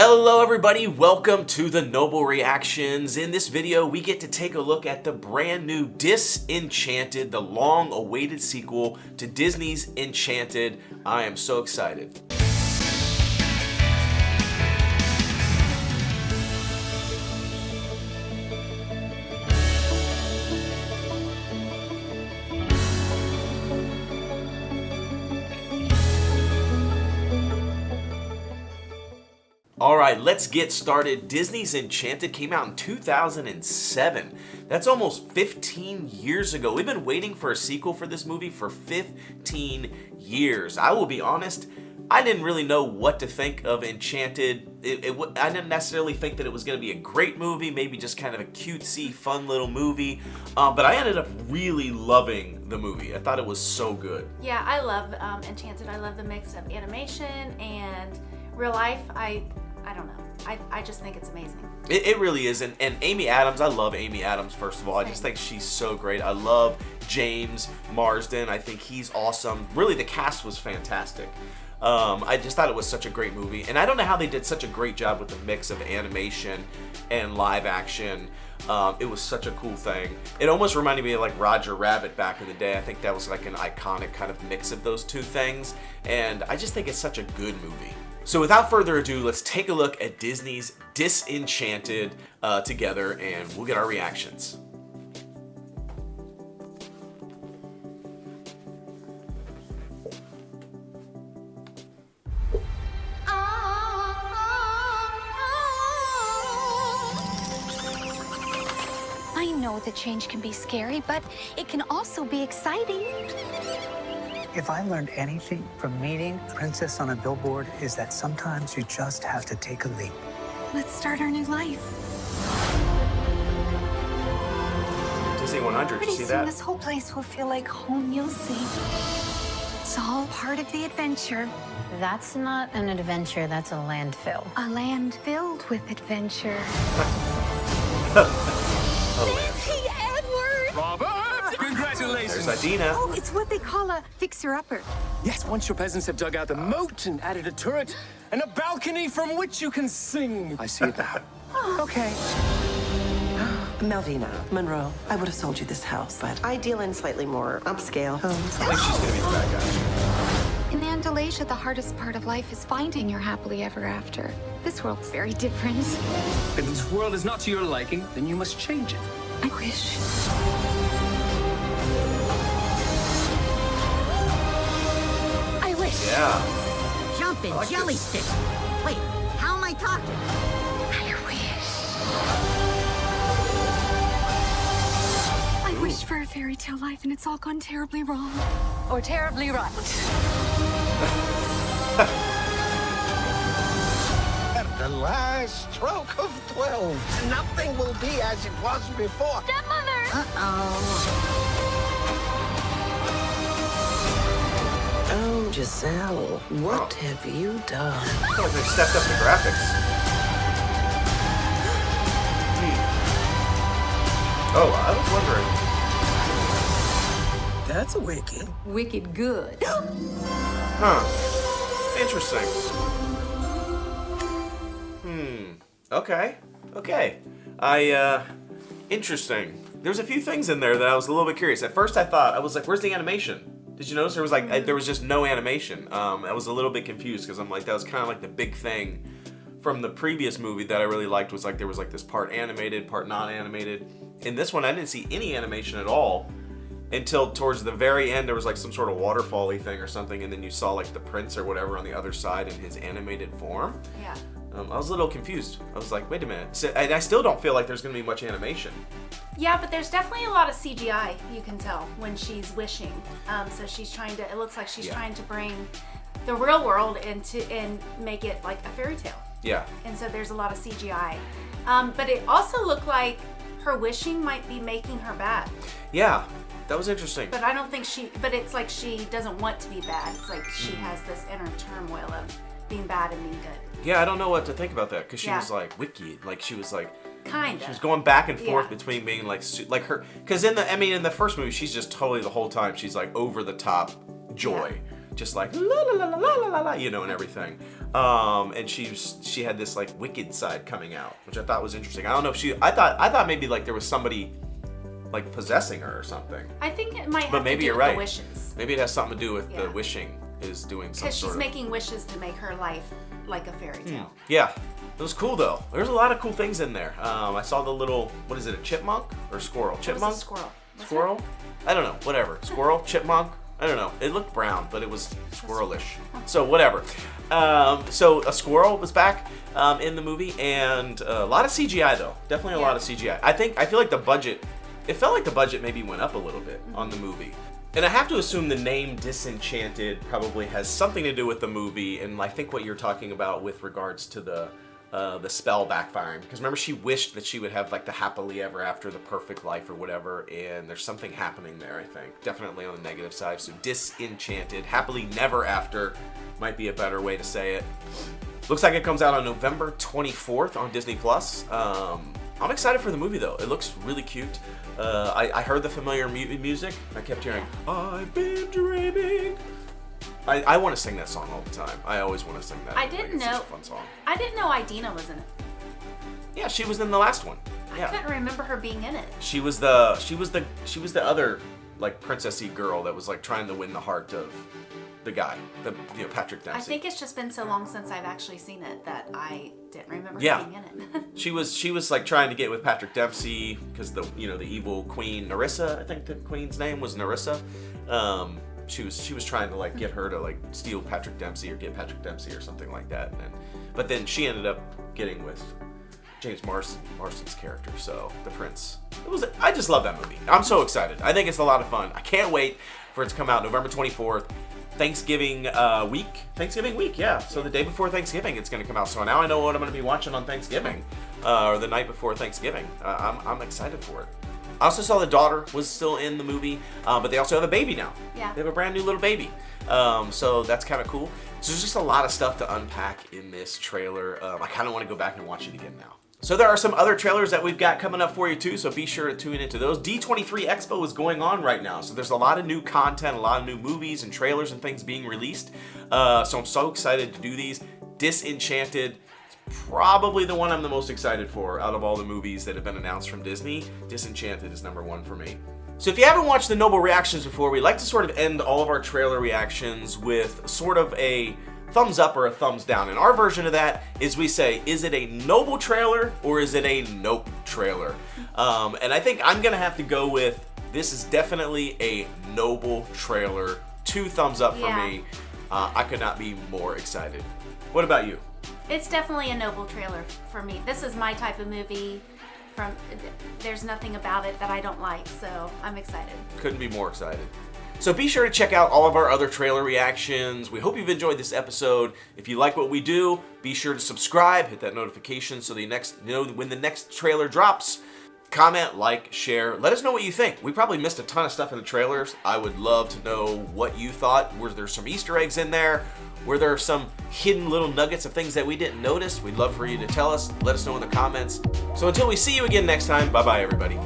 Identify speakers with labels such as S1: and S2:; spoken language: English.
S1: Hello everybody, welcome to the Noble Reactions. In this video, we get to take a look at the brand new Disenchanted, the long-awaited sequel to Disney's Enchanted. I am so excited. Alright, let's get started. Disney's Enchanted came out in 2007. That's almost 15 years ago. We've been waiting for a sequel for this movie for 15 years. I will be honest, I didn't really know what to think of Enchanted. I didn't necessarily think that it was going to be a great movie, maybe just kind of a cutesy, fun little movie. But I ended up really loving the movie. I thought it was so good.
S2: Yeah, I love Enchanted. I love the mix of animation and real life. I don't know. I just think it's amazing.
S1: It really is. And Amy Adams, I love Amy Adams, first of all. I just think she's so great. I love James Marsden. I think he's awesome. Really, the cast was fantastic. I just thought it was such a great movie. And I don't know how they did such a great job with the mix of animation and live action. It was such a cool thing. It almost reminded me of like Roger Rabbit back in the day. I think that was like an iconic kind of mix of those two things. And I just think it's such a good movie. So without further ado, let's take a look at Disney's Disenchanted together, and we'll get our reactions.
S3: I know that change can be scary, but it can also be exciting.
S4: If I learned anything from meeting a princess on a billboard, is that sometimes you just have to take a leap.
S3: Let's start our new life.
S1: Disney 100, you
S3: Pretty
S1: see
S3: soon,
S1: that?
S3: this whole place will feel like home, you'll see. It's all part of the adventure.
S5: That's not an adventure, that's a landfill.
S3: A land filled with adventure.
S1: Nancy
S3: Edward!
S6: Robert! Congratulations!
S1: There's Idina.
S3: Oh, it's what they call a fixer-upper.
S6: Yes, once your peasants have dug out the moat and added a turret and a balcony from which you can sing. I see it now.
S7: Okay. Melvina, Monroe, I would have sold you this house, but I deal in slightly more upscale homes.
S1: I think she's gonna be the bad guy.
S3: In Andalasia, the hardest part of life is finding your happily ever after. This world's very different.
S6: If this world is not to your liking, then you must change it.
S3: I wish. I wish.
S1: Yeah.
S8: Jumping
S1: like
S8: jelly
S1: this.
S8: stick. Wait, how am I talking?
S3: I wish for a fairy tale life, and it's all gone terribly wrong. Or terribly right.
S9: At the last stroke of 12, nothing will be as it was before.
S3: Stepmother!
S7: Oh, Giselle, what have you done?
S1: I feel like they've stepped up the graphics. Oh, I was wondering.
S4: That's wicked.
S8: Wicked good.
S1: Huh. Interesting. Okay. Interesting. There's a few things in there that I was a little bit curious. At first I was like, where's the animation? Did you notice there was just no animation? I was a little bit confused because I'm like, that was kind of like the big thing from the previous movie that I really liked was like there was like this part animated, part not animated. In this one, I didn't see any animation at all until towards the very end. There was like some sort of waterfall-y thing or something, and then you saw like the prince or whatever on the other side in his animated form.
S2: Yeah.
S1: I was a little confused. I was like, wait a minute. So, and I still don't feel like there's going to be much animation.
S2: Yeah, but there's definitely a lot of CGI, you can tell, when she's wishing. So she's trying to, it looks like she's trying to bring the real world and make it like a fairy tale.
S1: Yeah.
S2: And so there's a lot of CGI. But it also looked like her wishing might be making her bad.
S1: Yeah, that was interesting.
S2: But I don't think but it's like she doesn't want to be bad. It's like she has this inner turmoil of being bad and being good.
S1: Yeah, I don't know what to think about that because she was like wicked. Like she was like
S2: Kinda.
S1: She was going back and forth
S2: Yeah.
S1: between being like her, because in the first movie she's just totally the whole time she's like over the top joy, just like la la la la la la la, you know, and everything. And she had this like wicked side coming out, which I thought was interesting. I don't know if I thought maybe like there was somebody like possessing her or something.
S2: I think it might have
S1: But maybe
S2: to do
S1: you're
S2: with
S1: right.
S2: the wishes.
S1: Maybe it has something to do with
S2: Yeah.
S1: the wishing is doing some
S2: Because
S1: sort
S2: she's
S1: of...
S2: making wishes to make her life like a fairy tale.
S1: Yeah, it was cool though. There's a lot of cool things in there. I saw the little, what is it, a chipmunk or squirrel?
S2: It was
S1: Chipmunk?
S2: a squirrel. Was
S1: Squirrel? I don't know, whatever. Squirrel? Chipmunk? I don't know. It looked brown, but it was squirrelish. So whatever. So a squirrel was back in the movie, and a lot of CGI though. Definitely a lot of CGI. I feel like the budget, it felt like the budget maybe went up a little bit on the movie. And I have to assume the name Disenchanted probably has something to do with the movie, and I think what you're talking about with regards to the spell backfiring. Because remember, she wished that she would have like the happily ever after, the perfect life or whatever, and there's something happening there, I think. Definitely on the negative side. So Disenchanted, happily never after might be a better way to say it. Looks like it comes out on November 24th on Disney+. I'm excited for the movie though. It looks really cute. I heard the familiar music. I kept hearing, I've been dreaming. I want to sing that song all the time. I always want to sing that.
S2: I didn't
S1: it's
S2: know.
S1: such a fun song.
S2: I didn't know Idina was in it.
S1: Yeah, she was in the last one. Yeah.
S2: I couldn't remember her being in it.
S1: She was the other like princessy girl that was like trying to win the heart of the guy, Patrick Dempsey.
S2: I think it's just been so long since I've actually seen it that I didn't remember
S1: Yeah.
S2: her being in it.
S1: She was like trying to get with Patrick Dempsey because the evil queen Narissa, I think the queen's name was Narissa. She was trying to like get her to like steal Patrick Dempsey or get Patrick Dempsey or something like that. But then she ended up getting with James Marsden's character, so the prince. I just love that movie. I'm so excited. I think it's a lot of fun. I can't wait for it to come out November 24th. Thanksgiving week, yeah. So the day before Thanksgiving, it's going to come out. So now I know what I'm going to be watching on Thanksgiving, or the night before Thanksgiving. I'm excited for it. I also saw the daughter was still in the movie, but they also have a baby now.
S2: Yeah.
S1: They have a brand new little baby. So that's kind of cool. So there's just a lot of stuff to unpack in this trailer. I kind of want to go back and watch it again now. So there are some other trailers that we've got coming up for you too, so be sure to tune into those. D23 Expo is going on right now, so there's a lot of new content, a lot of new movies and trailers and things being released. So I'm so excited to do these. Disenchanted is probably the one I'm the most excited for out of all the movies that have been announced from Disney. Disenchanted is number one for me. So if you haven't watched the Noble reactions before, we like to sort of end all of our trailer reactions with sort of a thumbs up or a thumbs down. And our version of that is we say, is it a Noble trailer or is it a Nope trailer? And I think I'm gonna have to go with, this is definitely a Noble trailer. 2 thumbs up for me. I could not be more excited. What about you?
S2: It's definitely a Noble trailer for me. This is my type of movie. There's nothing about it that I don't like, so I'm excited.
S1: Couldn't be more excited. So be sure to check out all of our other trailer reactions. We hope you've enjoyed this episode. If you like what we do, be sure to subscribe, hit that notification so when the next trailer drops. Comment, like, share. Let us know what you think. We probably missed a ton of stuff in the trailers. I would love to know what you thought. Were there some Easter eggs in there? Were there some hidden little nuggets of things that we didn't notice? We'd love for you to tell us. Let us know in the comments. So until we see you again next time, bye-bye, everybody.